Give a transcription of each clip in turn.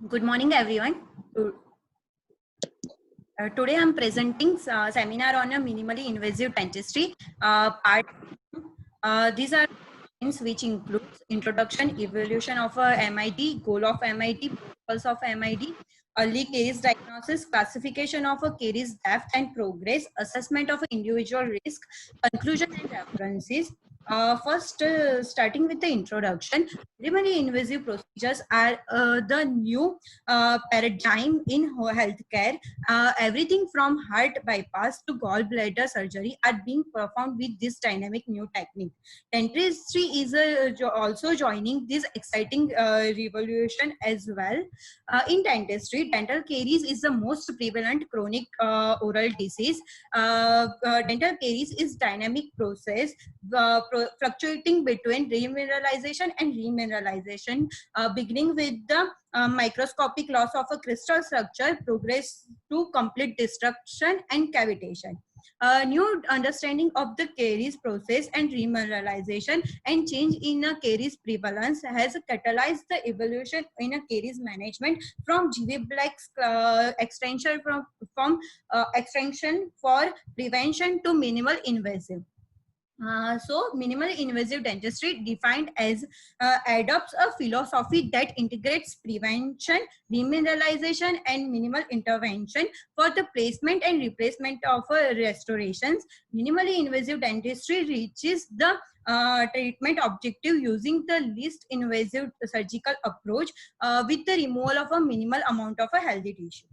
Good morning, everyone. Today I'm presenting a seminar on a minimally invasive dentistry part. These are things which includes introduction, evolution of a MID, goal of MID, purpose of MID, early caries diagnosis, classification of a caries depth and progress, assessment of individual risk, conclusion and references. First, starting with the introduction, minimally invasive procedures are the new paradigm in healthcare. Everything from heart bypass to gallbladder surgery are being performed with this dynamic new technique. Dentistry is also joining this exciting revolution as well. In dentistry, dental caries is the most prevalent chronic oral disease. Dental caries is dynamic process fluctuating between remineralization and remineralization, beginning with the microscopic loss of a crystal structure, progress to complete destruction and cavitation. New understanding of the caries process and remineralization and change in a caries prevalence has catalyzed the evolution in a caries management from GV Black's extension from extension for prevention to minimal invasive. So minimal invasive dentistry defined as adopts a philosophy that integrates prevention, remineralization and minimal intervention for the placement and replacement of restorations. Minimally invasive dentistry reaches the treatment objective using the least invasive surgical approach with the removal of a minimal amount of a healthy tissue.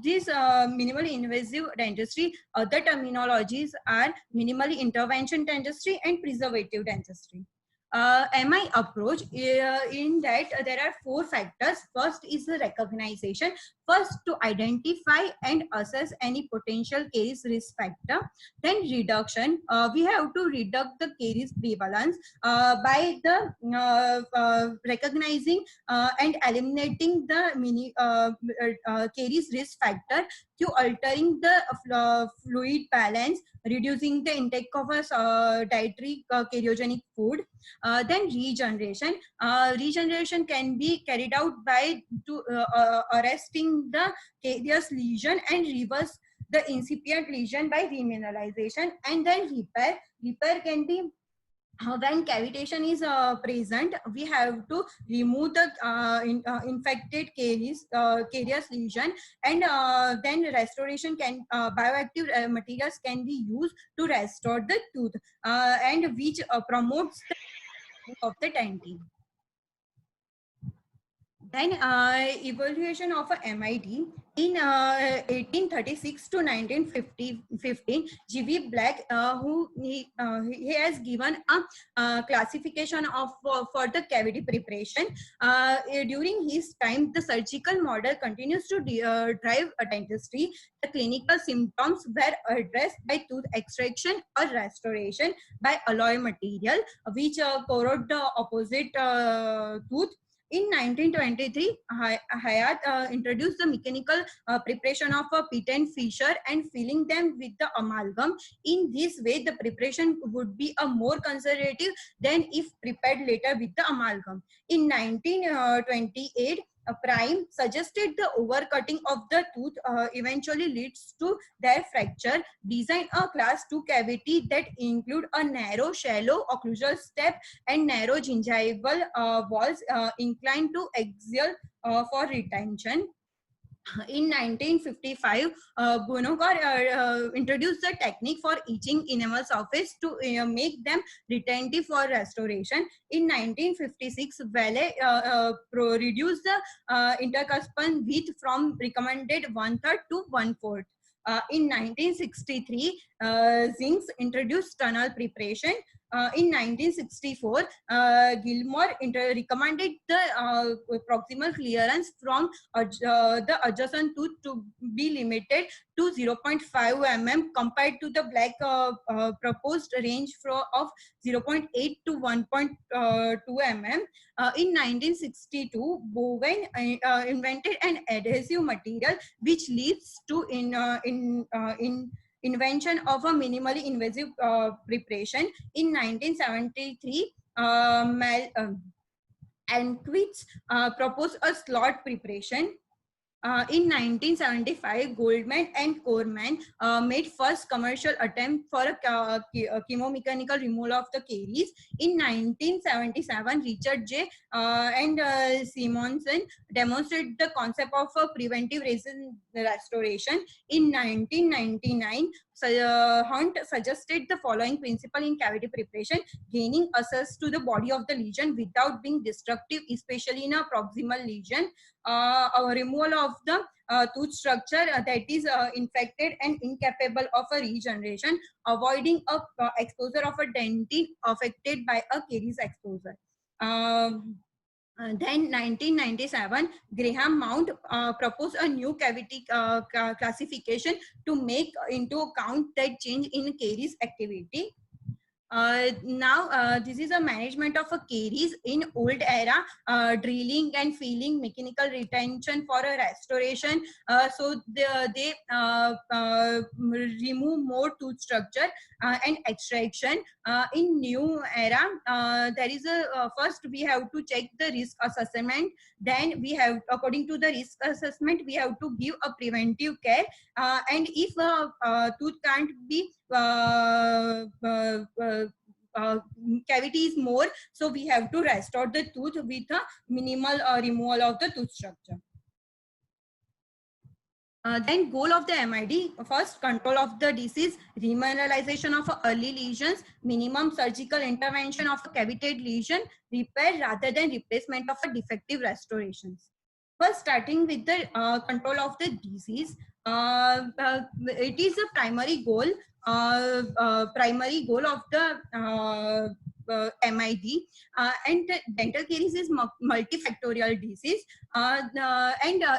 This minimally invasive dentistry, other terminologies are minimally intervention dentistry and preservative dentistry. MI approach, in that there are four factors. First is the recognition. First, to identify and assess any potential caries risk factor. Then reduction. We have to reduce the caries prevalence by the recognizing and eliminating the caries risk factor through altering the fluid balance, reducing the intake of a dietary cariogenic food. Then regeneration. Regeneration can be carried out by arresting the carious lesion and reverse the incipient lesion by remineralization. And then repair. Repair can be when cavitation is present, we have to remove the infected carious lesion, and then restoration can bioactive materials can be used to restore the tooth, and which promotes the of the dentin. Then evaluation of a MID in 1836 to 1915, G.V. Black, he has given a classification of for the cavity preparation. During his time, the surgical model continues to drive dentistry. The clinical symptoms were addressed by tooth extraction or restoration by alloy material, which corrode the opposite tooth. In 1923, Hayat introduced the mechanical preparation of a pit and fissure and filling them with the amalgam. In this way, the preparation would be a more conservative than if prepared later with the amalgam. In 1928, Prime suggested the overcutting of the tooth eventually leads to their fracture. Design a class 2 cavity that include a narrow, shallow occlusal step and narrow gingival walls inclined to axial for retention. In 1955, Gunokar introduced the technique for etching enamel surface to make them retentive for restoration. In 1956, Valle reduced the intercuspal width from recommended 1/3 to 1/4. In 1963, Zinks introduced tunnel preparation. In 1964, Gilmore recommended the proximal clearance from the adjacent tooth to be limited to 0.5 mm compared to the Black proposed range of 0.8 to 1.2 mm. In 1962, Bowen invented an adhesive material which leads to invention of a minimally invasive preparation. In 1973, Anquist proposed a slot preparation. In 1975, Goldman and Corman made first commercial attempt for a chemomechanical removal of the caries. In 1977, Richard J. And Simonson demonstrated the concept of a preventive resin restoration. In 1999, Hunt suggested the following principle in cavity preparation: gaining access to the body of the lesion without being destructive, especially in a proximal lesion. A removal of the tooth structure that is infected and incapable of a regeneration, avoiding a exposure of a dentin affected by a caries exposure. Then 1997, Graham Mount proposed a new cavity classification to make into account that change in caries activity. Now, this is a management of a caries in old era, drilling and filling, mechanical retention for a restoration. So they remove more tooth structure and extraction. In new era, there is a first we have to check the risk assessment. Then we have, according to the risk assessment, we have to give a preventive care. And if a tooth can't be cavity is more, so we have to restore the tooth with a minimal removal of the tooth structure. Then goal of the MID: first, control of the disease, remineralization of early lesions, minimum surgical intervention of a cavitated lesion, repair rather than replacement of a defective restorations. First, starting with the control of the disease, it is a primary goal of the MID, and dental caries is multifactorial disease, and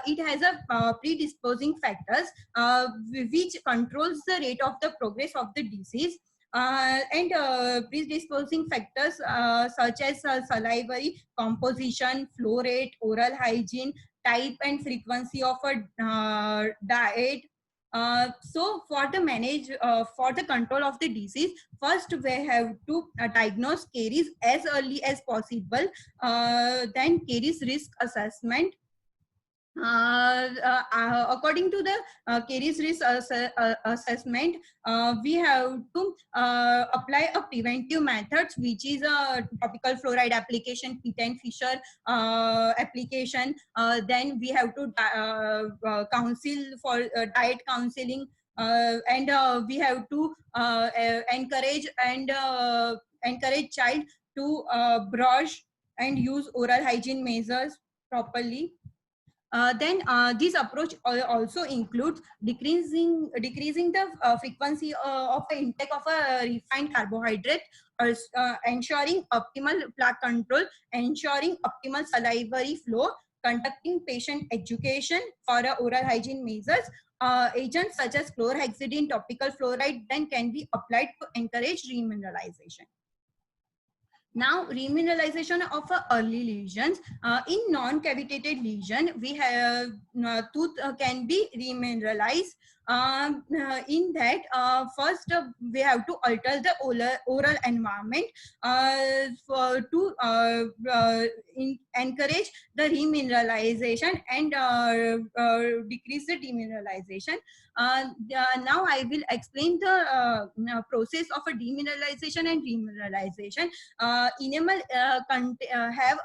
it has a predisposing factors which controls the rate of the progress of the disease. And predisposing factors such as salivary composition, flow rate, oral hygiene, type and frequency of a diet. So for the control of the disease, first we have to diagnose caries as early as possible. Then caries risk assessment. According to the caries risk assessment, we have to apply a preventive methods, which is a topical fluoride application, Pitt and Fisher application. Then we have to counsel for diet counseling, and we have to encourage child to brush and use oral hygiene measures properly. Then this approach also includes decreasing the frequency of the intake of a refined carbohydrate, ensuring optimal plaque control, ensuring optimal salivary flow, conducting patient education for oral hygiene measures. Agents such as chlorhexidine, topical fluoride then can be applied to encourage remineralization. Now, remineralization of early lesions. In non-cavitated lesion, we have tooth can be remineralized. In that, first we have to alter the oral environment to encourage the remineralization and decrease the demineralization. Now I will explain the process of a demineralization and remineralization. Enamel have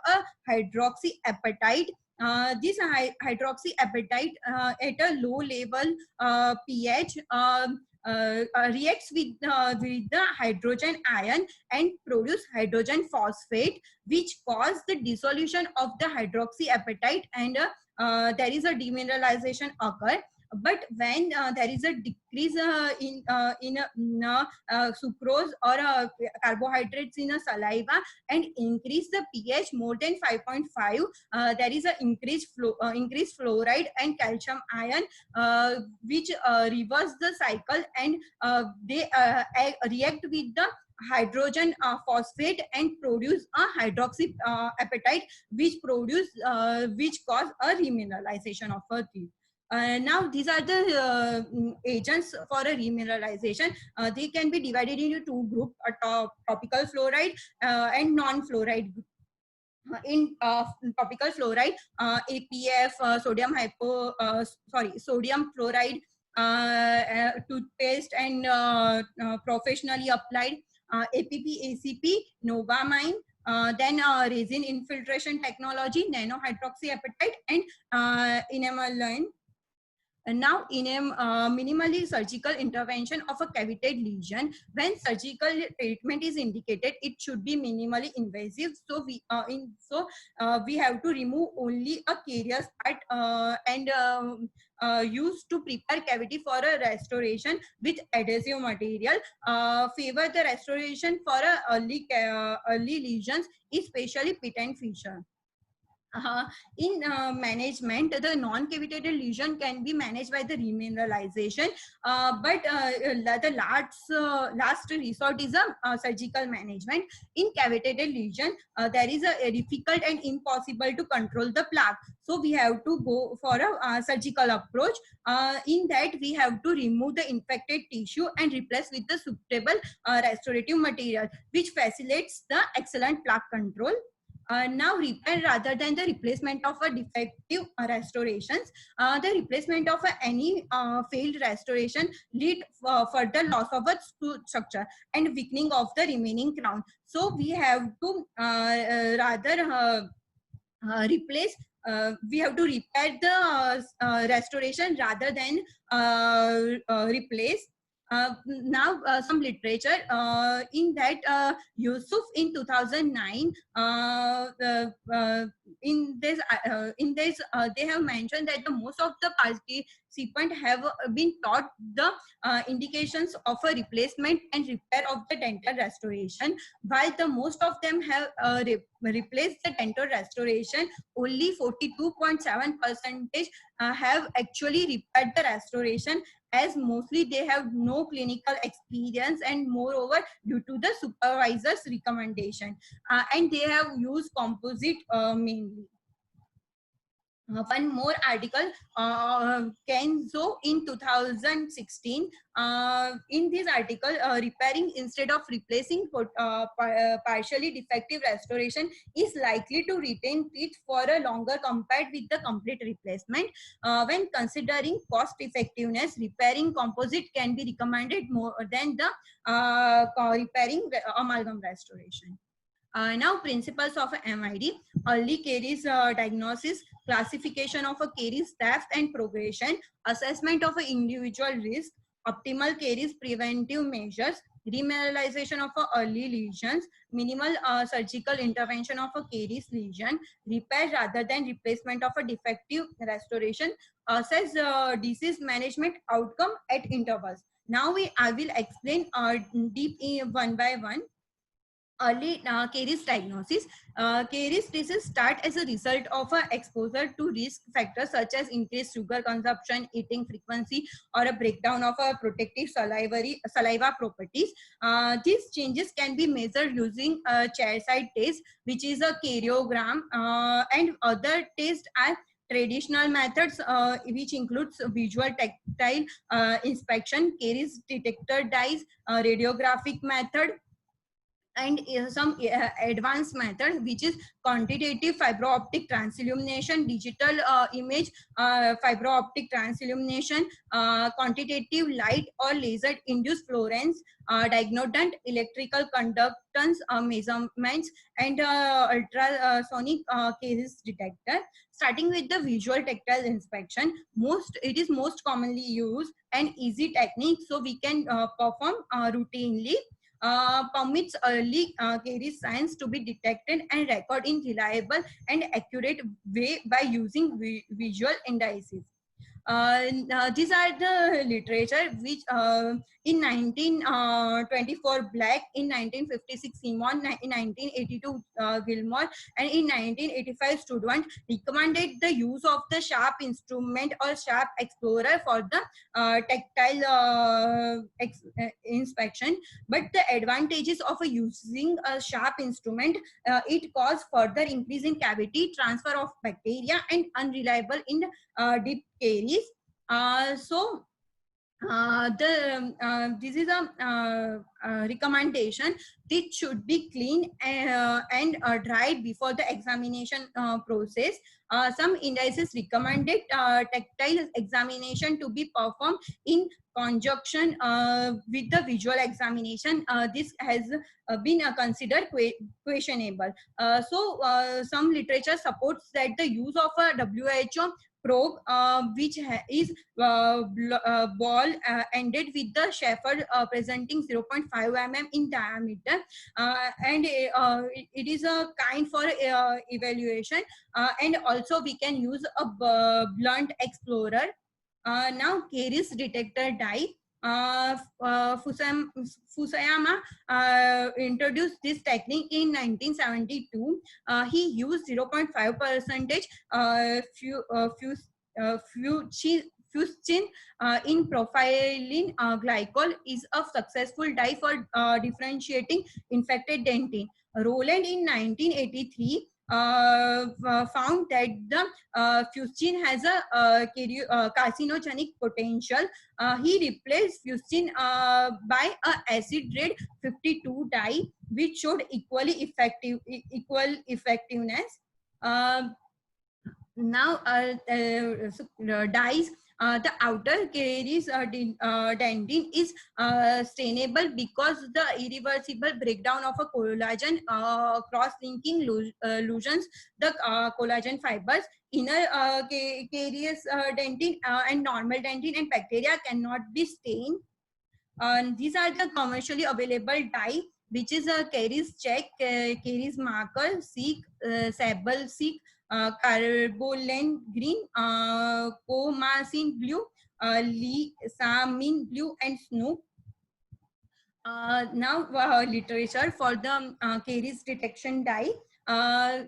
a hydroxyapatite. This hydroxyapatite at a low level pH reacts with the hydrogen ion and produce hydrogen phosphate, which cause the dissolution of the hydroxyapatite, and there is a demineralization occur. But when there is a decrease in sucrose or carbohydrates in a saliva and increase the pH more than 5.5, there is a increased fluoride and calcium ion, which reverse the cycle, and they react with the hydrogen phosphate and produce a hydroxyapatite, which cause a remineralization of a teeth. Now, these are the agents for a remineralization. They can be divided into two groups: topical fluoride and non-fluoride. in topical fluoride, APF, sodium fluoride toothpaste, and professionally applied, APP, ACP, Novamine, then resin infiltration technology, nanohydroxyapatite, and enamelin. And now, in a minimally surgical intervention of a cavitated lesion, when surgical treatment is indicated, it should be minimally invasive. So we have to remove only a carious part and use to prepare cavity for a restoration with adhesive material. Favor the restoration for early lesions, especially patent fissure. In management, the non-cavitated lesion can be managed by the remineralization, but the last resort is a surgical management. In cavitated lesion, there is a difficult and impossible to control the plaque. So we have to go for a surgical approach. In that, we have to remove the infected tissue and replace with the suitable restorative material, which facilitates the excellent plaque control. Now, repair rather than the replacement of a defective restorations. The replacement of any failed restoration lead further loss of a structure and weakening of the remaining crown. So we have to rather replace, we have to repair the restoration rather than replace. Now, some literature in that, Yusuf in 2009, in this they have mentioned that the most of the participants have been taught the indications of a replacement and repair of the dental restoration, while the most of them have replaced the dental restoration. Only 42.7% have actually repaired the restoration, as mostly they have no clinical experience, and moreover due to the supervisor's recommendation, and they have used composite mainly. One more article, Kenzo in 2016. In this article, repairing instead of replacing partially defective restoration is likely to retain teeth for a longer compared with the complete replacement. When considering cost effectiveness, repairing composite can be recommended more than the repairing amalgam restoration. Now, principles of MID: early caries diagnosis, classification of a caries depth and progression, assessment of an individual risk, optimal caries preventive measures, remineralization of early lesions, minimal surgical intervention of a caries lesion, repair rather than replacement of a defective restoration, assess disease management outcome at intervals. Now I will explain deep one by one. Early caries diagnosis. Caries disease start as a result of exposure to risk factors such as increased sugar consumption, eating frequency, or a breakdown of protective saliva properties. These changes can be measured using a chairside test, which is a karyogram, and other tests are traditional methods, which includes visual tactile inspection, caries detector dyes, radiographic method, and some advanced method, which is quantitative fiber optic transillumination, digital image fiber optic transillumination, quantitative light or laser induced fluorescence, diagnodant electrical conductance measurements, and ultrasonic caries detector. Starting with the visual tactile inspection, it is most commonly used and easy technique, so we can perform routinely. Permits early caries signs to be detected and recorded in reliable and accurate way by using visual indices. These are the literature which in 1924 Black, in 1956 Simon, in 1982 Gilmore, and in 1985 Student recommended the use of the sharp instrument or sharp explorer for the tactile inspection. But the advantages of using a sharp instrument, it causes further increase in cavity, transfer of bacteria, and unreliable in deep caries. So this is a recommendation. It should be clean and dried before the examination process. Some indices recommended tactile examination to be performed in conjunction with the visual examination. This has been considered questionable. Some literature supports that the use of a WHO probe, which is ball ended with the shaft presenting 0.5 mm in diameter, and it is a kind for evaluation, and also we can use a blunt explorer. Now caries detector dye. Fusayama introduced this technique in 1972. He used 0.5 percentage fuchsin in propylene glycol is a successful dye for differentiating infected dentin. Rowland in 1983 found that the fuchsin has a carcinogenic potential. He replaced fuchsin by a acid red 52 dye, which showed equal effectiveness. Now dyes, the outer caries dentin is stainable because the irreversible breakdown of a collagen cross-linking loosens the collagen fibers. Inner caries dentin and normal dentin and bacteria cannot be stained. These are the commercially available dye, which is a caries check, caries marker, seek, sable seek, carbolene green, comacin blue, lisamin blue, and snow. Now literature for the caries detection dye.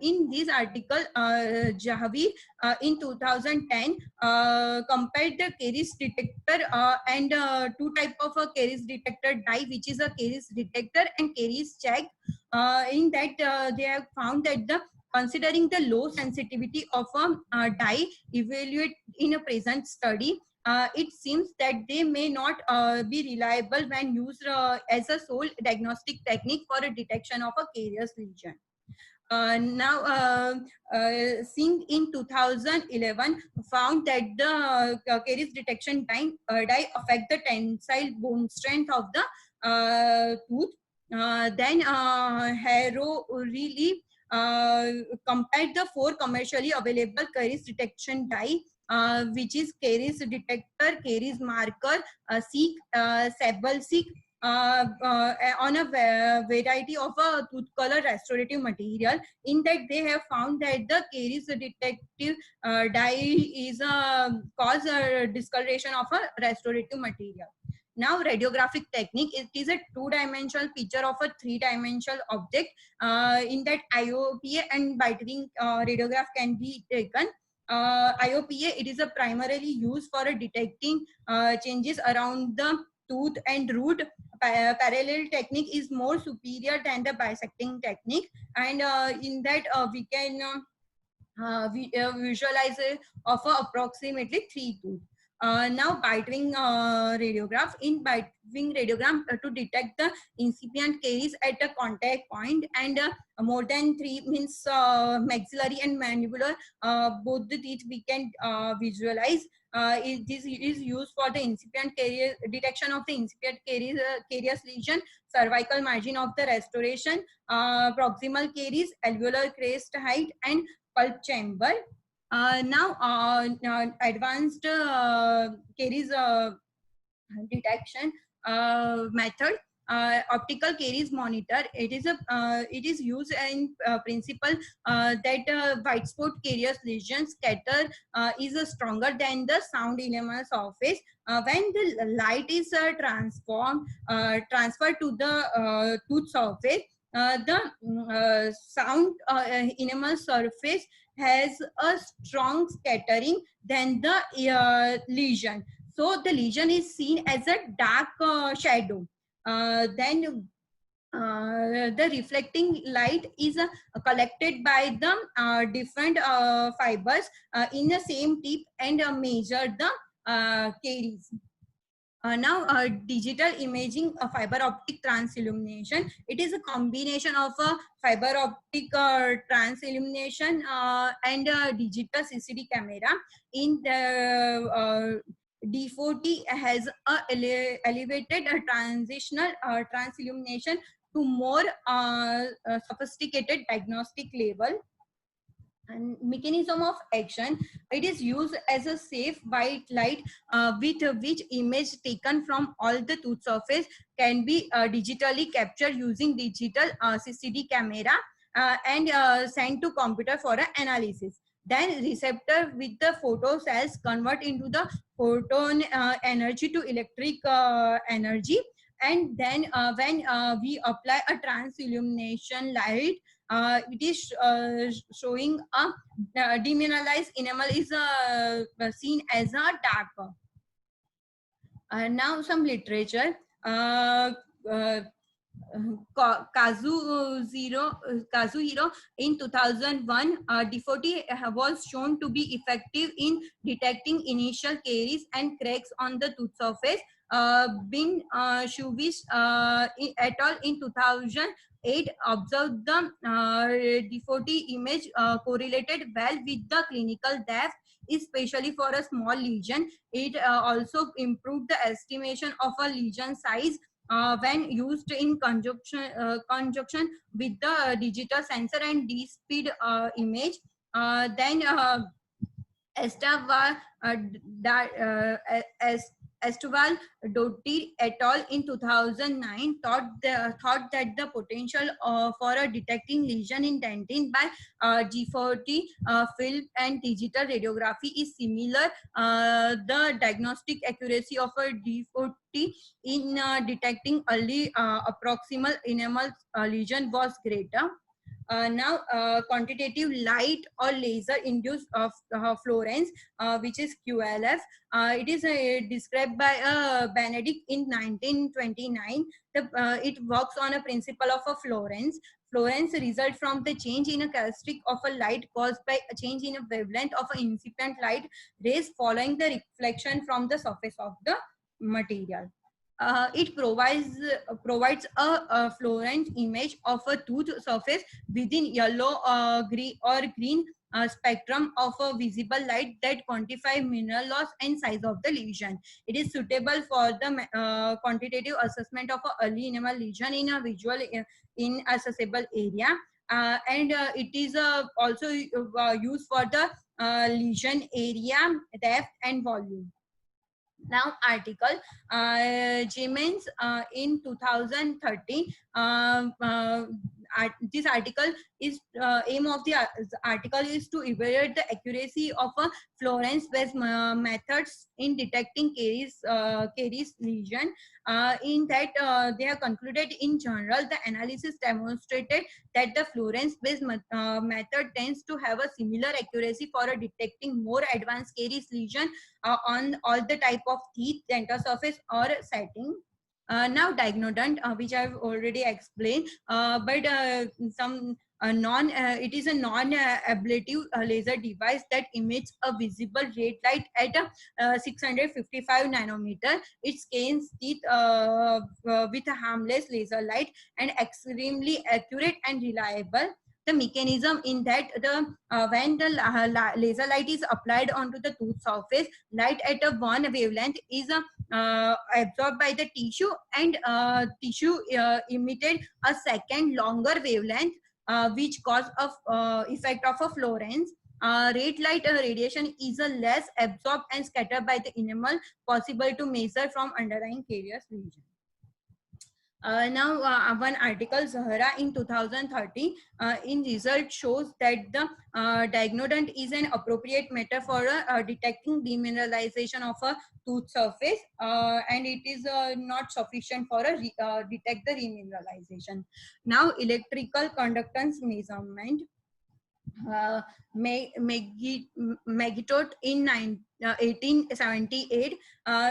In this article, Jahavi in 2010 compared the caries detector and two type of a caries detector dye, which is a caries detector and caries check. In that they have found that the considering the low sensitivity of a dye evaluate in a present study, it seems that they may not be reliable when used as a sole diagnostic technique for a detection of a carious lesion. Now, Singh in 2011 found that the caries detection dye affect the tensile bone strength of the tooth. Then Harrow really compared the 4 commercially available caries detection dye, which is caries detector, caries marker, seek, sable seek, on a variety of a tooth color restorative material. In that they have found that the caries detective dye is cause a discoloration of a restorative material. Now radiographic technique, it is a two-dimensional picture of a three-dimensional object. In that IOPA and Bitewing radiograph can be taken. IOPA, it is a primarily used for detecting changes around the tooth and root. Parallel technique is more superior than the bisecting technique, and in that we can visualize of approximately 3 tooth. Now Bitewing radiograph. In Bitewing radiogram, to detect the incipient caries at a contact point, and more than 3 means maxillary and mandibular, both the teeth we can visualize. This is used for the incipient caries, detection of the incipient carious lesion, cervical margin of the restoration, proximal caries, alveolar crest height, and pulp chamber. Now advanced caries detection method. Optical caries monitor. It is used in principle that white spot carious lesion scatter is stronger than the sound enamel surface. When the light is transferred to the tooth surface, the sound enamel surface has a strong scattering than the lesion. So the lesion is seen as a dark shadow. Then the reflecting light is collected by the different fibers in the same tip and measure the caries. Now, digital imaging, fiber optic transillumination. It is a combination of a fiber optic transillumination and a digital CCD camera. In the D40 has a elevated transitional transillumination to more sophisticated diagnostic level. And mechanism of action, it is used as a safe white light with which image taken from all the tooth surface can be digitally captured using digital CCD camera and sent to computer for analysis. Then receptor with the photo cells convert into the photon energy to electric energy, and then when we apply a trans illumination light, it is showing a demineralized enamel is seen as a darker. Now some literature. Uh, Kazuhiro in 2001, D40 was shown to be effective in detecting initial caries and cracks on the tooth surface. Bin Shuvish et al. In 2008 observed the D40 image correlated well with the clinical depth, especially for a small lesion. It also improved the estimation of a lesion size when used in conjunction with the digital sensor and D-speed image. Then Esteval, Esteval Dotti et al. In 2009 thought that the potential for detecting lesion in dentin by G40 film and digital radiography is similar. The diagnostic accuracy of a D40 in detecting early approximal enamel lesion was greater. Now, quantitative light or laser induced fluorescence, which is QLF. It is described by Benedict in 1929. It works on a principle of a fluorescence. Fluorescence results from the change in a characteristic of a light caused by a change in a wavelength of an incipient light rays following the reflection from the surface of the material. It provides a fluorescent image of a tooth surface within yellow, green spectrum of a visible light that quantify mineral loss and size of the lesion. It is suitable for the quantitative assessment of a early enamel lesion in a visual inaccessible area. And it is also used for the lesion area, depth and volume. Now article Jemens in 2013. This article is aim of the article is to evaluate the accuracy of fluorescence based methods in detecting caries lesion. In that they have concluded in general the analysis demonstrated that the fluorescence based method tends to have a similar accuracy for detecting more advanced caries lesion on all the type of teeth, dental surface or setting. Now diagnodont, which I've already explained, but some it is a non-ablative laser device that emits a visible red light at 655 nanometer. It scans teeth with a harmless laser light and extremely accurate and reliable. The mechanism in that the when the laser light is applied onto the tooth surface, light at a one wavelength is absorbed by the tissue, and tissue emitted a second longer wavelength, which cause of effect of a fluorescence. Red light radiation is less absorbed and scattered by the enamel, possible to measure from underlying carious lesion. Now, one article, Zahra in 2030, in result shows that the diagnodont is an appropriate method for detecting demineralization of a tooth surface, and it is not sufficient for detect the remineralization. Now, electrical conductance measurement. Magitote in 1878.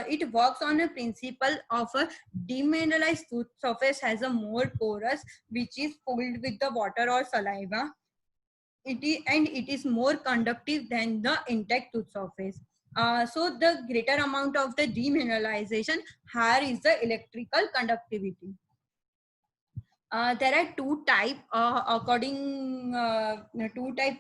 It works on a principle of a demineralized tooth surface has a more porous, which is filled with the water or saliva. It is more conductive than the intact tooth surface. So the greater amount of the demineralization, higher is the electrical conductivity. There are two type according two type.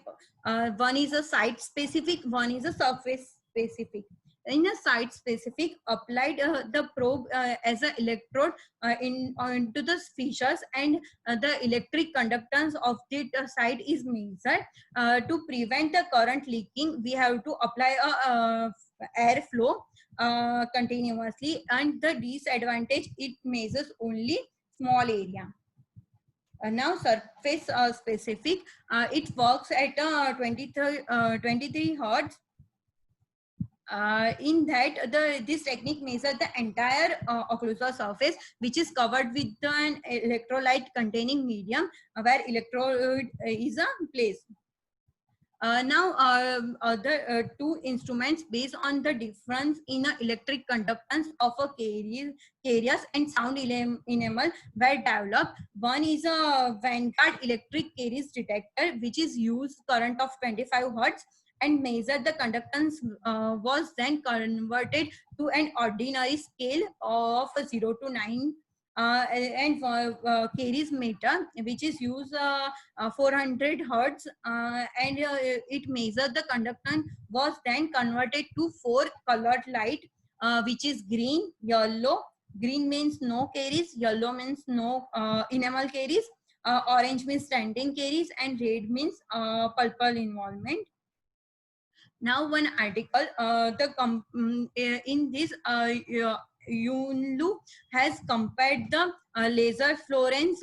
One is a site specific, one is a surface specific. In a site specific, applied the probe as an electrode into the features, and the electric conductance of the site is measured. To prevent the current leaking, we have to apply a airflow continuously, and the disadvantage, it measures only small area. Now surface specific, it works at 23 hertz. In that, this technique measures the entire occlusal surface, which is covered with an electrolyte containing medium where electrode is placed. Now, other two instruments based on the difference in electric conductance of a carriers and sound enamel were developed. One is a Vanguard electric carriers detector, which is used current of 25 hertz and measure the conductance was then converted to an ordinary scale of 0 to 9 and carries meter, which is used 400 hertz, and it measured the conductance was then converted to 4 colored light, which is green, yellow. Green means no carries, yellow means no enamel carries, orange means standing carries, and red means purple involvement. Now one article, in this Yunlu has compared the laser fluorescence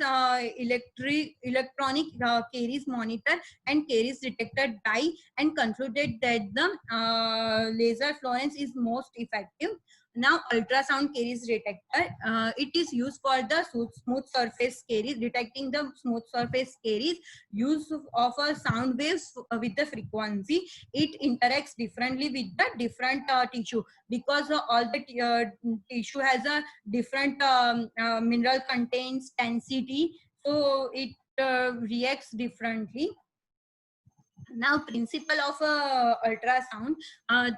electronic carries monitor and carries detector dye, and concluded that the laser fluorescence is most effective. Now ultrasound carries detector, it is used for the smooth surface carries, detecting the smooth surface carries. Use of a sound waves with the frequency, it interacts differently with the different tissue, because all the tissue has a different mineral contains density, so it reacts differently. Now principle of ultrasound,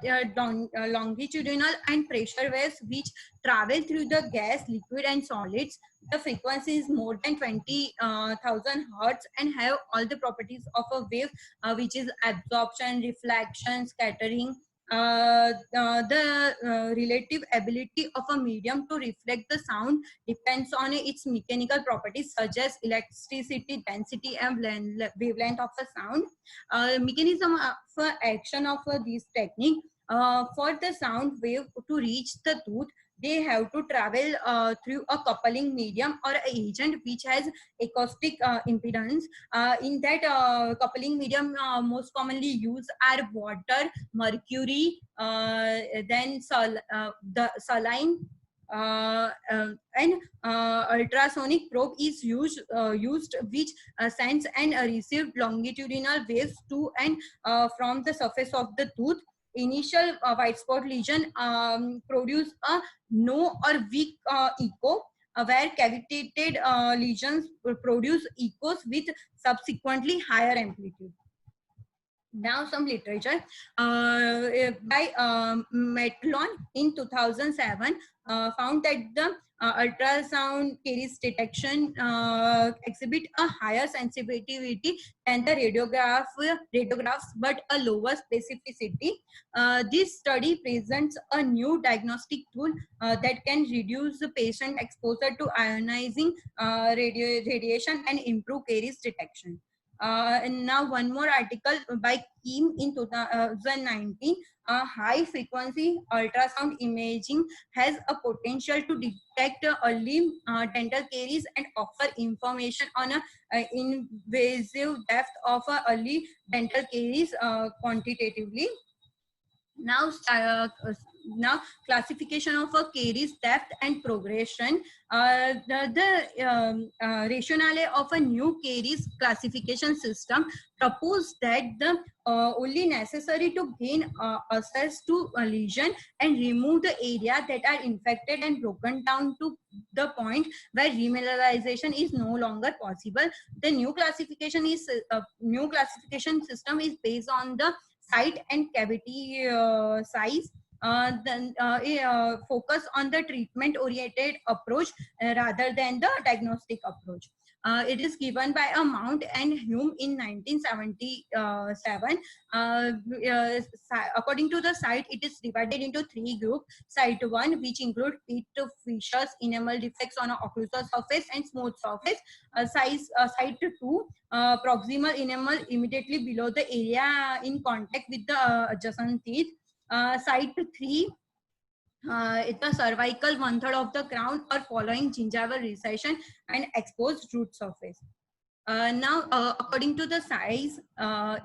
there are longitudinal and pressure waves which travel through the gas, liquid and solids. The frequency is more than 20,000 hertz and have all the properties of a wave, which is absorption, reflection, scattering. The relative ability of a medium to reflect the sound depends on its mechanical properties such as elasticity, density and wavelength of a sound. Mechanism of action of this technique, for the sound wave to reach the tooth, they have to travel through a coupling medium or a agent which has acoustic impedance. In that coupling medium, most commonly used are water, mercury, then the saline, and ultrasonic probe is used which sends and receive longitudinal waves to and from the surface of the tooth. Initial white spot lesion produce a no or weak echo, where cavitated lesions produce echoes with subsequently higher amplitude. Now some literature by Metlon in 2007 found that the ultrasound carries detection exhibit a higher sensitivity than the radiographs, but a lower specificity. This study presents a new diagnostic tool that can reduce the patient exposure to ionizing radiation and improve caries detection. And now one more article by Kim in 2019. High frequency ultrasound imaging has a potential to detect early dental caries and offer information on a invasive depth of early dental caries quantitatively. Now now classification of a caries depth and progression. The rationale of a new caries classification system proposed that the only necessary to gain access to a lesion and remove the area that are infected and broken down to the point where remineralization is no longer possible. The new classification system is based on the site and cavity size. Then focus on the treatment oriented approach rather than the diagnostic approach. It is given by a Mount and Hume in 1977. According to the site, it is divided into three groups. Site 1, which include pit fissures, enamel defects on an occlusal surface and smooth surface. Site 2, proximal enamel immediately below the area in contact with the adjacent teeth. Site 3, it's a cervical one-third of the crown or following gingival recession and exposed root surface. Now, according to the size,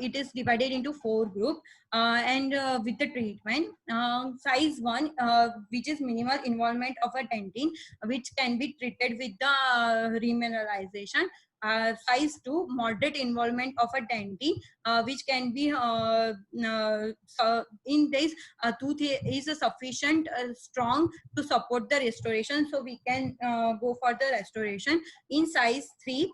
it is divided into four groups and with the treatment. Size 1, which is minimal involvement of a dentin, which can be treated with the remineralization. Size 2, moderate involvement of a dentin, which can be so in this tooth is sufficient strong to support the restoration, so we can go for the restoration. In size 3,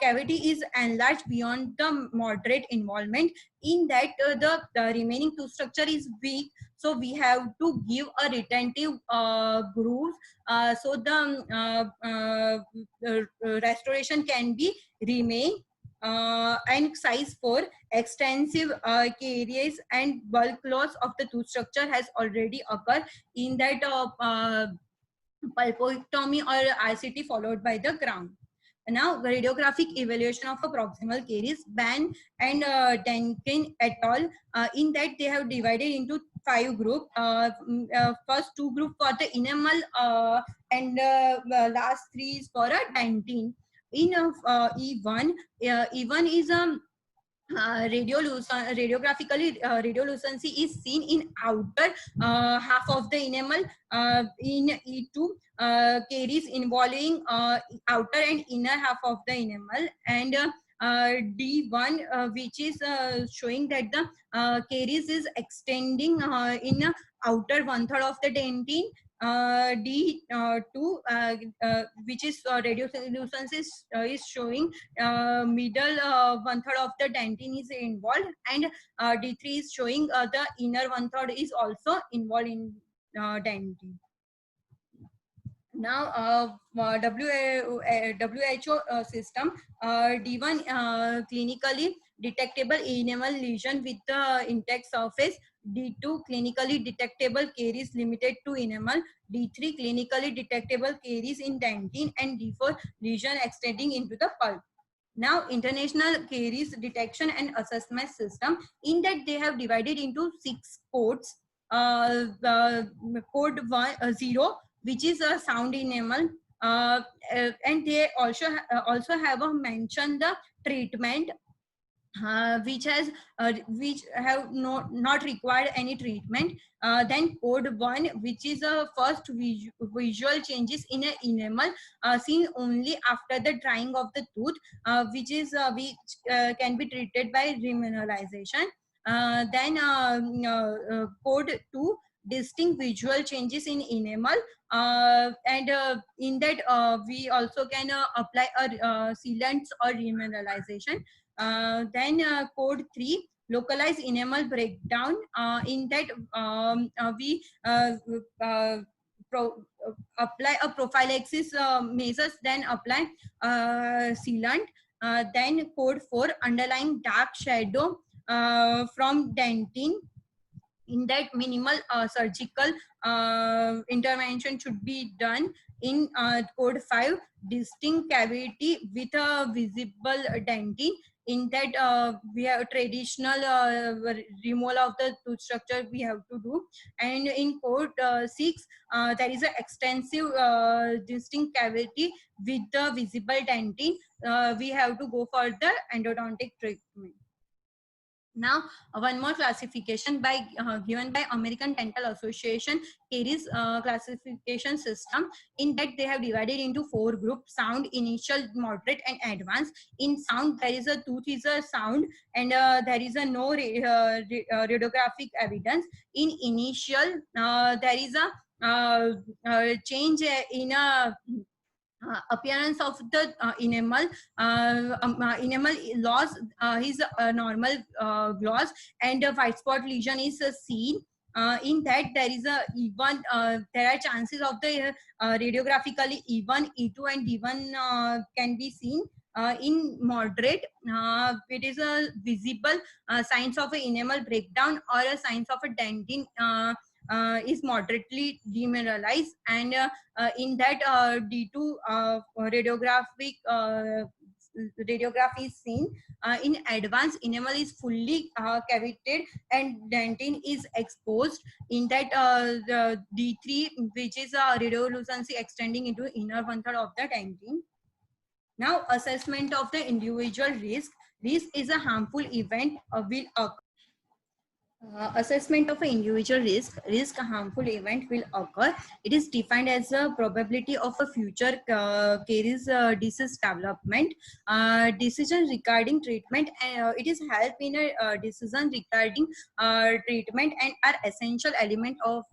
cavity is enlarged beyond the moderate involvement. In that the remaining tooth structure is weak, so we have to give a retentive groove, so the restoration can be remain. And size 4, extensive caries and bulk loss of the tooth structure has already occurred. In that pulpotomy or RCT followed by the crown. Now, radiographic evaluation of a proximal caries, Ban and Denkin et al. In that they have divided into 5 groups. First 2 groups for the enamel and last 3 is for a dentin. In E1, E1 is radiolucency is seen in outer half of the enamel. In E2, caries involving outer and inner half of the enamel. And D1, which is showing that the caries is extending in outer one-third of the dentin. D2, which is radiolucency is showing middle one-third of the dentin is involved, and D3 is showing the inner one-third is also involved in dentin. Now, WHO system, D1 clinically detectable enamel lesion with the intact surface. D2 clinically detectable caries limited to enamel. D3 clinically detectable caries in dentin, and D4 lesion extending into the pulp. Now, international caries detection and assessment system, in that they have divided into 6 codes. The code 0, which is a sound enamel, and they also have mentioned the treatment, which have not required any treatment. Then code 1, which is a first visual changes in an enamel seen only after the drying of the tooth, which can be treated by remineralization. Then code 2, distinct visual changes in enamel, and in that we also can apply a sealants or remineralization. Then code 3, localized enamel breakdown. In that we apply a prophylaxis measures, then apply sealant. Then code 4, underlying dark shadow from dentin. In that minimal surgical intervention should be done. In code 5, distinct cavity with a visible dentin. In that we have traditional removal of the tooth structure we have to do. And in code 6, there is an extensive distinct cavity with the visible dentin. We have to go for the endodontic treatment. Now, one more classification given by American Dental Association caries classification system. In that they have divided into 4 groups: sound, initial, moderate, and advanced. In sound, there is a tooth is a sound, and there is a no radiographic evidence. In initial, there is a change in a appearance of the enamel loss is normal gloss, and a white spot lesion is seen. In that, there is a even there are chances of the radiographically even E2 and D1 can be seen. In moderate, it is a visible signs of a enamel breakdown or a signs of a dentin is moderately demineralized, and in that D2 radiography is seen. In advanced, enamel is fully cavitated and dentin is exposed. In that the D3, which is radiolucency extending into inner one third of the dentin. Now, assessment of the individual risk. Risk is a harmful event will occur. Assessment of an individual risk a harmful event will occur. It is defined as a probability of a future caries disease development. Decision regarding treatment, it is help in a decision regarding treatment and are essential element of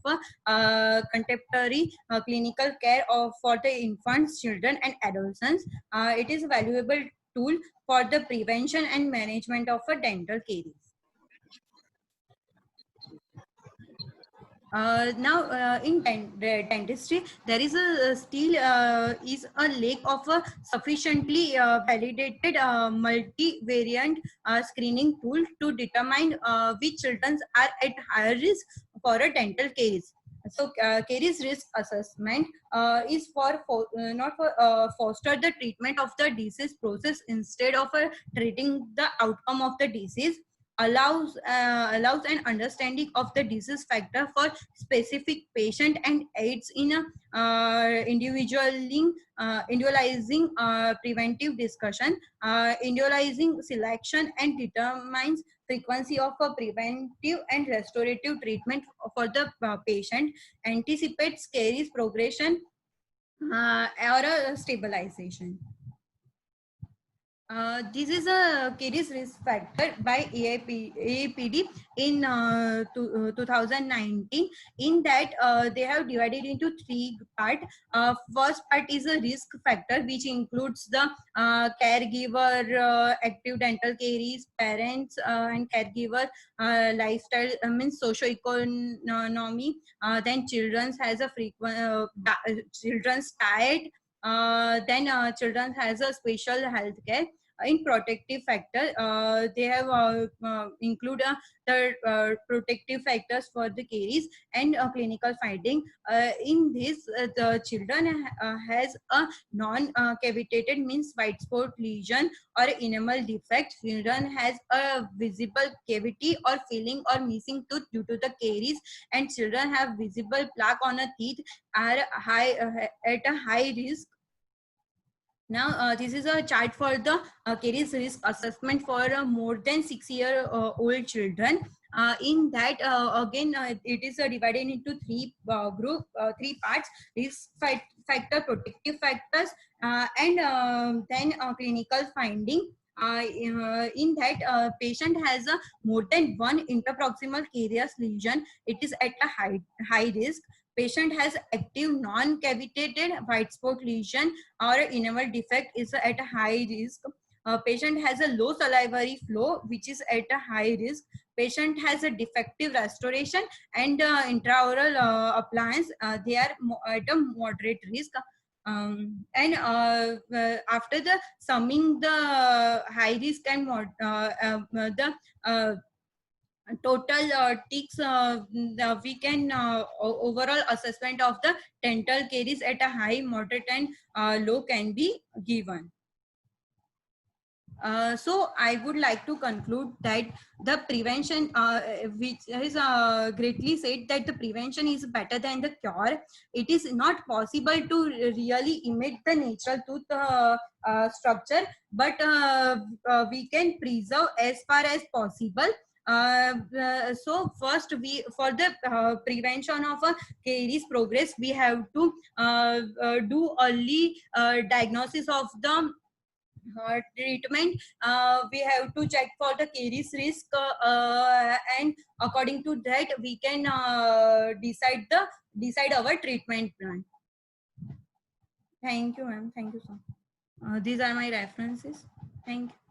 contemporary clinical care of for the infants, children and adolescents. It is a valuable tool for the prevention and management of a dental caries. Now, in dentistry, there is a still is a lack of a sufficiently validated multivariant screening tool to determine which children are at higher risk for a dental caries. So, caries risk assessment is not for foster the treatment of the disease process instead of treating the outcome of the disease. Allows an understanding of the disease factor for specific patient and aids in individualizing preventive discussion, individualizing selection, and determines frequency of a preventive and restorative treatment for the patient, anticipates caries progression or a stabilization. This is a caries risk factor by AAPD in 2019. In that, they have divided into three parts. First part is a risk factor, which includes the caregiver, active dental caries, parents and caregiver, lifestyle, means socio-economy. Then children's has a frequent, children's diet. Then children has a special health care. In protective factor, they have include the protective factors for the caries and clinical finding. In this, the children has a non-cavitated, means white spot lesion or enamel defect. Children has a visible cavity or filling or missing tooth due to the caries, and children have visible plaque on a teeth are high at a high risk. Now, this is a chart for the caries risk assessment for more than 6-year-old children. In that, again, it is divided into three three parts: risk factor, protective factors, and then clinical finding. In that, patient has more than one interproximal carious lesion. It is at a high risk. Patient has active non-cavitated white spot lesion or enamel defect is at a high risk. Patient has a low salivary flow, which is at a high risk. Patient has a defective restoration and intraoral appliance. They are at a moderate risk. After the summing the high risk and the total ticks, we can overall assessment of the dental caries at a high, moderate and low can be given. So I would like to conclude that the prevention, which is greatly said that the prevention is better than the cure. It is not possible to really imit the natural tooth structure, but we can preserve as far as possible. So first, we for the prevention of caries progress, we have to do early diagnosis of the treatment. We have to check for the caries risk, and according to that we can decide our treatment plan. Thank you, ma'am. Thank you so much. These are my references. Thank you.